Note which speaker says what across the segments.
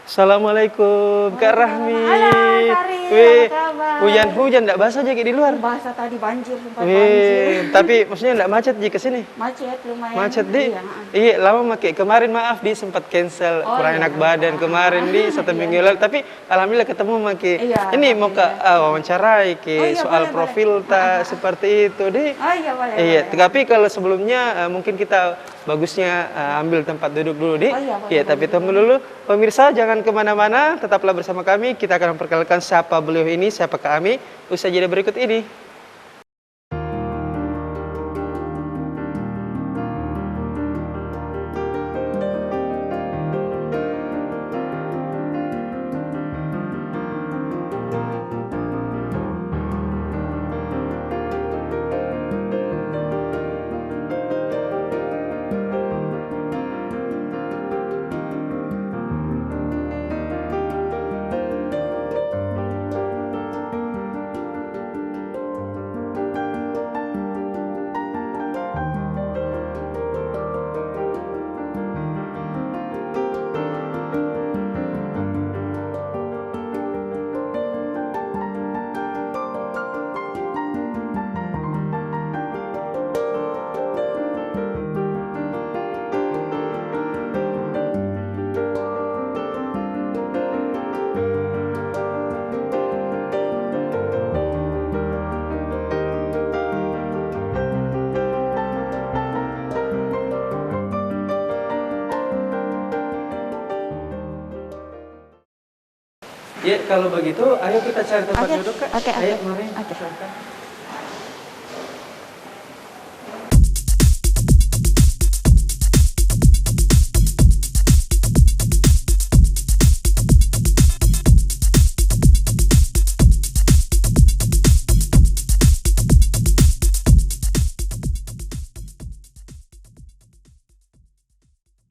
Speaker 1: Assalamualaikum Kak Rahmi.
Speaker 2: Halo, Kari,
Speaker 1: Wih,
Speaker 2: apa kabar?
Speaker 1: hujan-hujan enggak basah aja kayak di luar.
Speaker 2: Basah tadi banjir, sempat
Speaker 1: Wih,
Speaker 2: banjir.
Speaker 1: tapi maksudnya enggak macet jika sini.
Speaker 2: Macet lumayan.
Speaker 1: Macet di.
Speaker 2: Iya.
Speaker 1: Iya, lama make. Kemarin maaf di sempat cancel kurang
Speaker 2: Iya,
Speaker 1: enak badan kemarin di satu
Speaker 2: Iya.
Speaker 1: minggu lalu. Tapi alhamdulillah ketemu make.
Speaker 2: Iya,
Speaker 1: Ini mau ke
Speaker 2: alhamdulillah.
Speaker 1: wawancarai ke
Speaker 2: Oh iya,
Speaker 1: soal
Speaker 2: boleh,
Speaker 1: profil
Speaker 2: boleh.
Speaker 1: tak seperti itu di.
Speaker 2: Oh iya, boleh.
Speaker 1: Iya,
Speaker 2: boleh.
Speaker 1: tapi kalau sebelumnya mungkin kita bagusnya ambil tempat duduk dulu di.
Speaker 2: Oh iya, boleh,
Speaker 1: Iya, tapi tunggu dulu. Pemirsa jangan kemana-mana, tetaplah bersama kami. Kita akan memperkenalkan siapa beliau ini, siapa kami. Usai jeda berikut ini. Ya, kalau begitu, ayo kita cari tempat
Speaker 2: Oke,
Speaker 1: duduk, Kak.
Speaker 2: oke,
Speaker 1: Ayo,
Speaker 2: oke.
Speaker 1: mari.
Speaker 2: Oke.
Speaker 1: Silakan.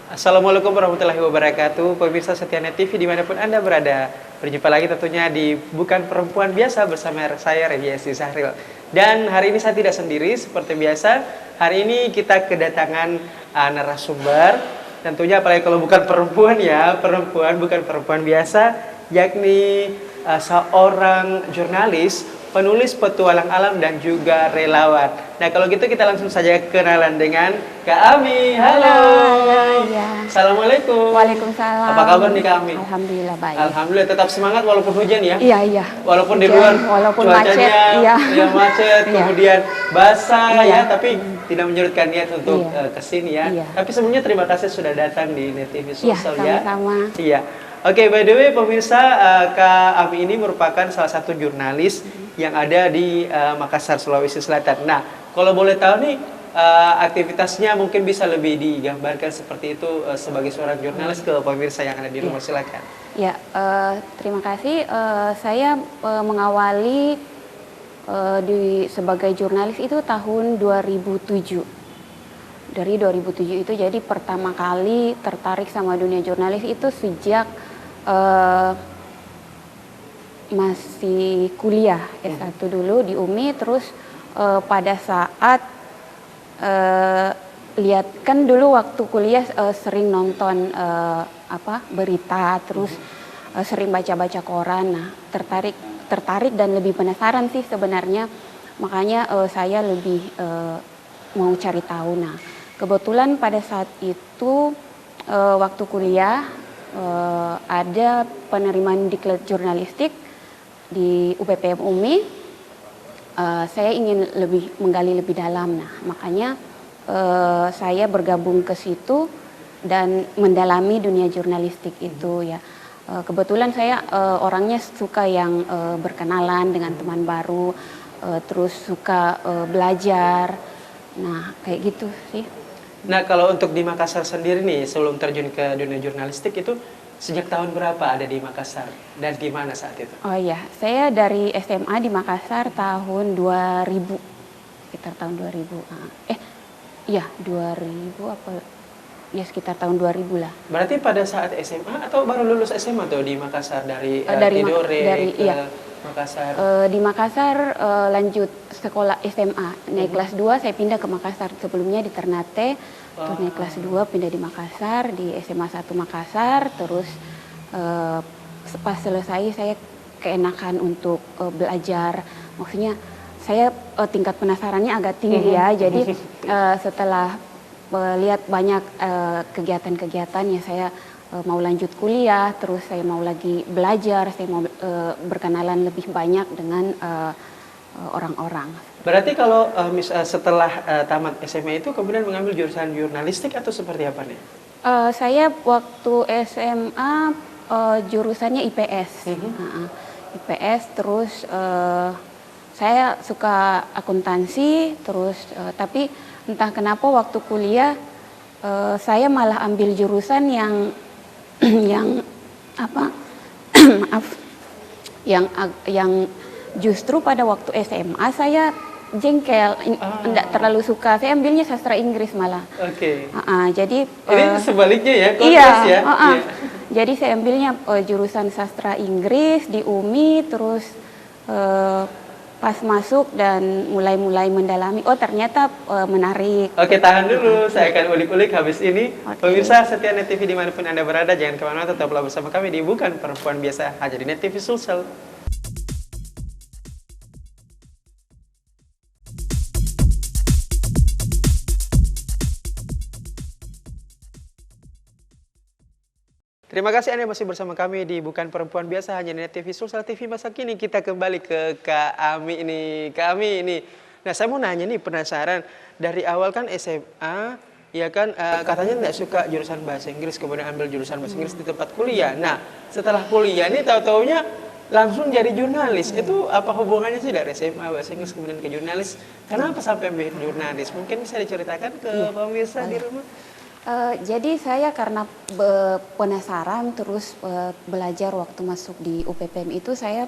Speaker 1: Assalamualaikum warahmatullahi wabarakatuh. Pemirsa Setianet TV dimanapun Anda berada. Berjumpa lagi tentunya di Bukan Perempuan Biasa bersama saya Reviasi Zahril. Dan hari ini saya tidak sendiri seperti biasa. Hari ini kita kedatangan narasumber. Tentunya apalagi kalau bukan perempuan ya, perempuan bukan perempuan biasa, yakni seorang jurnalis, penulis petualang alam dan juga relawan. Nah kalau gitu kita langsung saja kenalan dengan Kak Ami. Halo.
Speaker 2: Iya.
Speaker 1: Assalamualaikum.
Speaker 2: Waalaikumsalam.
Speaker 1: Apa kabar nih Kak Ami?
Speaker 2: Alhamdulillah baik.
Speaker 1: Alhamdulillah tetap semangat walaupun hujan ya.
Speaker 2: Iya, iya.
Speaker 1: Walaupun di
Speaker 2: Hujan,
Speaker 1: luar
Speaker 2: walaupun
Speaker 1: cuacanya
Speaker 2: macet, iya.
Speaker 1: ya macet,
Speaker 2: Iya.
Speaker 1: kemudian basah
Speaker 2: Iya.
Speaker 1: ya, tapi tidak menyurutkan niat untuk
Speaker 2: Iya.
Speaker 1: kesini ya.
Speaker 2: Iya.
Speaker 1: Tapi sebelumnya terima kasih sudah datang di Net TV
Speaker 2: Iya,
Speaker 1: Sosial ya.
Speaker 2: sama-sama.
Speaker 1: Iya. Oke, by the way pemirsa, Kak Ami ini merupakan salah satu jurnalis yang ada di Makassar, Sulawesi Selatan. Nah, kalau boleh tahu nih aktivitasnya mungkin bisa lebih digambarkan seperti itu sebagai seorang jurnalis ke pemirsa yang ada di rumah, silakan.
Speaker 2: Ya, terima kasih. Saya mengawali sebagai jurnalis itu tahun 2007. Dari 2007 itu jadi pertama kali tertarik sama dunia jurnalis itu sejak masih kuliah S1 dulu di UMI, terus pada saat lihat kan dulu waktu kuliah sering nonton berita, terus sering baca-baca koran. Nah, tertarik dan lebih penasaran sih sebenarnya. Makanya saya lebih mau cari tahu. Nah, kebetulan pada saat itu waktu kuliah ada penerimaan diklat jurnalistik di UPPM UMI. Saya ingin menggali lebih dalam. Nah, makanya saya bergabung ke situ dan mendalami dunia jurnalistik itu ya. Kebetulan saya orangnya suka yang berkenalan dengan teman baru, terus suka belajar. Nah, kayak gitu sih.
Speaker 1: Nah, kalau untuk di Makassar sendiri nih, sebelum terjun ke dunia jurnalistik itu sejak tahun berapa ada di Makassar dan di mana saat itu?
Speaker 2: Oh iya, saya dari SMA di Makassar tahun 2000, sekitar tahun 2000. Iya 2000 apa? Ya sekitar tahun 2000 lah.
Speaker 1: Berarti pada saat SMA atau baru lulus SMA tuh di Makassar dari Tidore ke
Speaker 2: iya.
Speaker 1: Makassar?
Speaker 2: Di Makassar lanjut sekolah SMA, naik kelas 2 saya pindah ke Makassar. Sebelumnya di Ternate, terus naik kelas 2 pindah di Makassar, di SMA 1 Makassar, terus eh, pas selesai saya keenakan untuk belajar. Maksudnya saya tingkat penasarannya agak tinggi ya. Jadi setelah lihat banyak kegiatan-kegiatan ya saya mau lanjut kuliah, terus saya mau lagi belajar, saya mau berkenalan lebih banyak dengan orang-orang.
Speaker 1: Berarti kalau setelah tamat SMA itu kemudian mengambil jurusan jurnalistik atau seperti apa nih?
Speaker 2: Saya waktu SMA jurusannya IPS. IPS terus saya suka akuntansi terus tapi entah kenapa waktu kuliah saya malah ambil jurusan yang yang apa maaf yang justru pada waktu SMA saya jengkel, enggak terlalu suka. Saya ambilnya sastra Inggris malah.
Speaker 1: Oke.
Speaker 2: Jadi
Speaker 1: ini sebaliknya ya,
Speaker 2: iya,
Speaker 1: kontras ya. Iya.
Speaker 2: Jadi saya ambilnya jurusan sastra Inggris di UMI, terus pas masuk dan mulai mendalami, oh ternyata menarik.
Speaker 1: Oke, tahan dulu, saya akan ulik-ulik habis ini.
Speaker 2: Oke.
Speaker 1: Pemirsa setia Net TV dimanapun Anda berada, jangan kemana-mana, tetaplah bersama kami di Bukan Perempuan Biasa, hanya di Net TV Sulsel. Terima kasih Anda masih bersama kami di Bukan Perempuan Biasa, hanya di Net TV Sulsel TV masa kini. Kita kembali ke Kak Ami ini. Nah, saya mau nanya nih, penasaran. Dari awal kan SMA, ya kan katanya tidak suka jurusan bahasa Inggris, kemudian ambil jurusan bahasa Inggris di tempat kuliah. Nah, setelah kuliah ini tahu-taunya langsung jadi jurnalis. Itu apa hubungannya sih dari SMA bahasa Inggris kemudian ke jurnalis? Kenapa sampai ambil jurnalis? Mungkin bisa diceritakan ke pemirsa di rumah?
Speaker 2: Jadi saya karena penasaran terus belajar waktu masuk di UPPM itu saya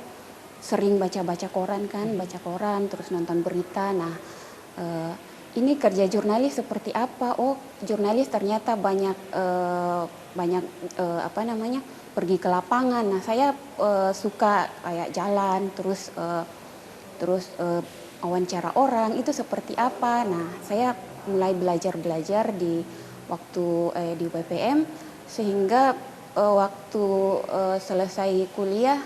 Speaker 2: sering baca-baca koran kan, baca koran terus nonton berita. Nah, ini kerja jurnalis seperti apa? Oh, jurnalis ternyata banyak pergi ke lapangan. Nah, saya suka kayak jalan terus wawancara orang itu seperti apa. Nah, saya mulai belajar di waktu di UPPM sehingga waktu selesai kuliah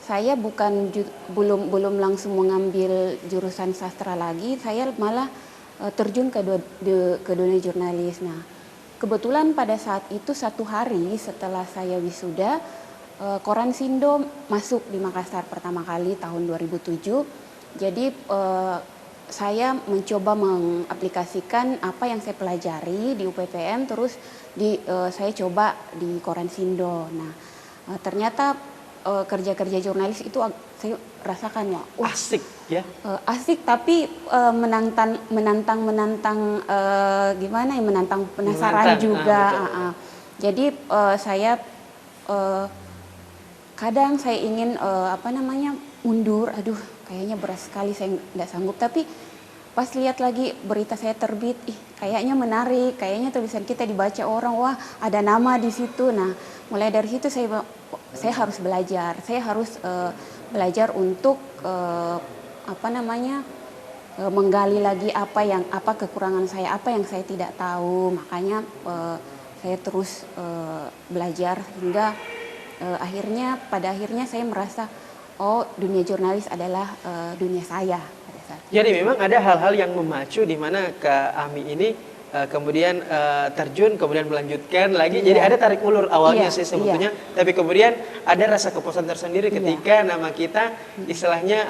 Speaker 2: saya belum langsung mengambil jurusan sastra lagi, saya malah terjun ke dunia jurnalis. Nah, kebetulan pada saat itu satu hari setelah saya wisuda, Koran Sindo masuk di Makassar pertama kali tahun 2007. Jadi saya mencoba mengaplikasikan apa yang saya pelajari di UPPM terus saya coba di Koran Sindo. Nah, ternyata kerja-kerja jurnalis itu saya rasakan wah
Speaker 1: Asik ya.
Speaker 2: asik tapi menantang gimana ya, menantang penasaran juga. Jadi saya kadang saya ingin mundur, aduh kayaknya berat sekali saya nggak sanggup, tapi pas lihat lagi berita saya terbit, kayaknya menarik, kayaknya tulisan kita dibaca orang, wah ada nama di situ. Nah, mulai dari situ saya harus belajar, belajar untuk menggali lagi apa kekurangan saya, apa yang saya tidak tahu. Makanya saya terus belajar hingga pada akhirnya saya merasa oh, dunia jurnalis adalah dunia saya pada saat itu.
Speaker 1: Jadi memang ada hal-hal yang memacu di mana Kak Ami ini kemudian terjun, kemudian melanjutkan lagi. Jadi ada tarik ulur awalnya sih sebetulnya, tapi kemudian ada rasa kepuasan tersendiri ketika nama kita istilahnya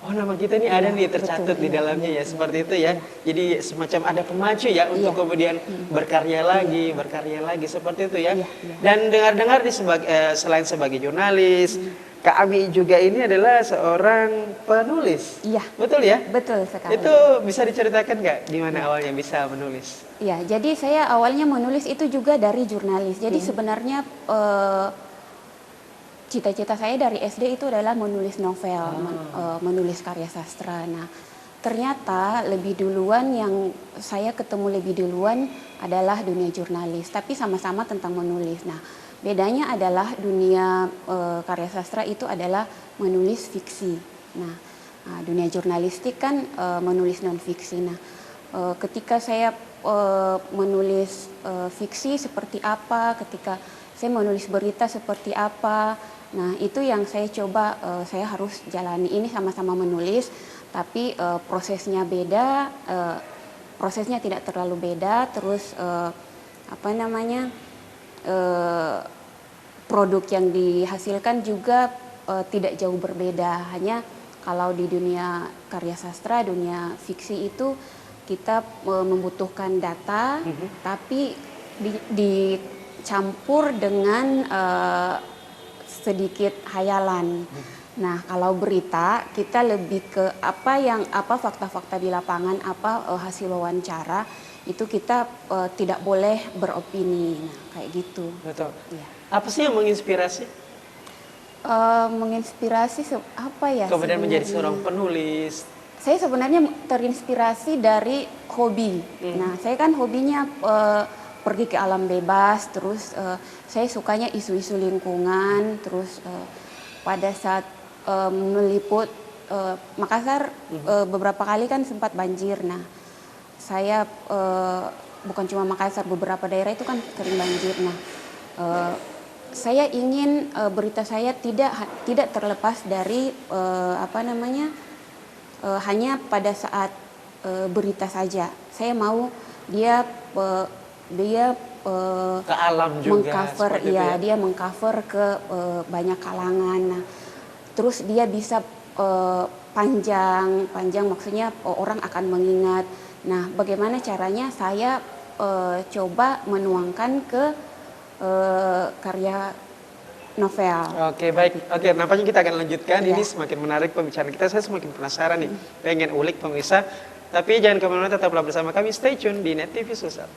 Speaker 1: nama kita ini ada nih tercatat di dalamnya ya, seperti itu ya. Jadi semacam ada pemacu ya untuk kemudian berkarya lagi seperti itu ya. Dan dengar-dengar selain sebagai jurnalis, Kak Ami juga ini adalah seorang penulis.
Speaker 2: Iya.
Speaker 1: Betul ya?
Speaker 2: Betul sekali.
Speaker 1: Itu bisa diceritakan nggak gimana awalnya bisa menulis?
Speaker 2: Iya, jadi saya awalnya menulis itu juga dari jurnalis. Jadi sebenarnya cita-cita saya dari SD itu adalah menulis novel, menulis karya sastra. Nah, ternyata yang saya ketemu lebih duluan adalah dunia jurnalis, tapi sama-sama tentang menulis. Nah, bedanya adalah dunia karya sastra itu adalah menulis fiksi. Nah, dunia jurnalistik kan menulis non fiksi. Nah, ketika saya menulis fiksi seperti apa, ketika saya menulis berita seperti apa. Nah, itu yang saya coba, saya harus jalani. Ini sama-sama menulis, tapi prosesnya beda, prosesnya tidak terlalu beda. Terus produk yang dihasilkan juga tidak jauh berbeda. Hanya kalau di dunia karya sastra, dunia fiksi itu kita membutuhkan data, tapi dicampur dengan sedikit hayalan. Nah, kalau berita kita lebih ke apa fakta-fakta di lapangan, hasil wawancara, itu kita tidak boleh beropini. Nah, kayak gitu.
Speaker 1: Betul.
Speaker 2: Ya.
Speaker 1: Apa sih yang menginspirasi?
Speaker 2: Menginspirasi apa ya?
Speaker 1: Kemudian menjadi
Speaker 2: sebenarnya?
Speaker 1: seorang penulis.
Speaker 2: Saya sebenarnya terinspirasi dari hobi. Nah, saya kan hobinya pergi ke alam bebas, terus saya sukanya isu-isu lingkungan, terus pada saat meliput Makassar beberapa kali kan sempat banjir. Nah, saya bukan cuma Makassar, beberapa daerah itu kan sering banjir. Nah, saya ingin berita saya tidak terlepas dari hanya pada saat berita saja. Saya mau dia
Speaker 1: Ke alam juga.
Speaker 2: mengcover,
Speaker 1: seperti itu ya.
Speaker 2: dia mengcover ke banyak kalangan. Nah, terus dia bisa panjang maksudnya orang akan mengingat. Nah, bagaimana caranya saya coba menuangkan ke karya novel.
Speaker 1: Oke, baik. Oke, nampaknya kita akan lanjutkan.
Speaker 2: Iya.
Speaker 1: Ini semakin menarik pembicaraan kita. Saya semakin penasaran nih. Pengen ulik pemirsa. Tapi jangan kemana-mana, tetaplah bersama kami. Stay tune di Net TV Sosial.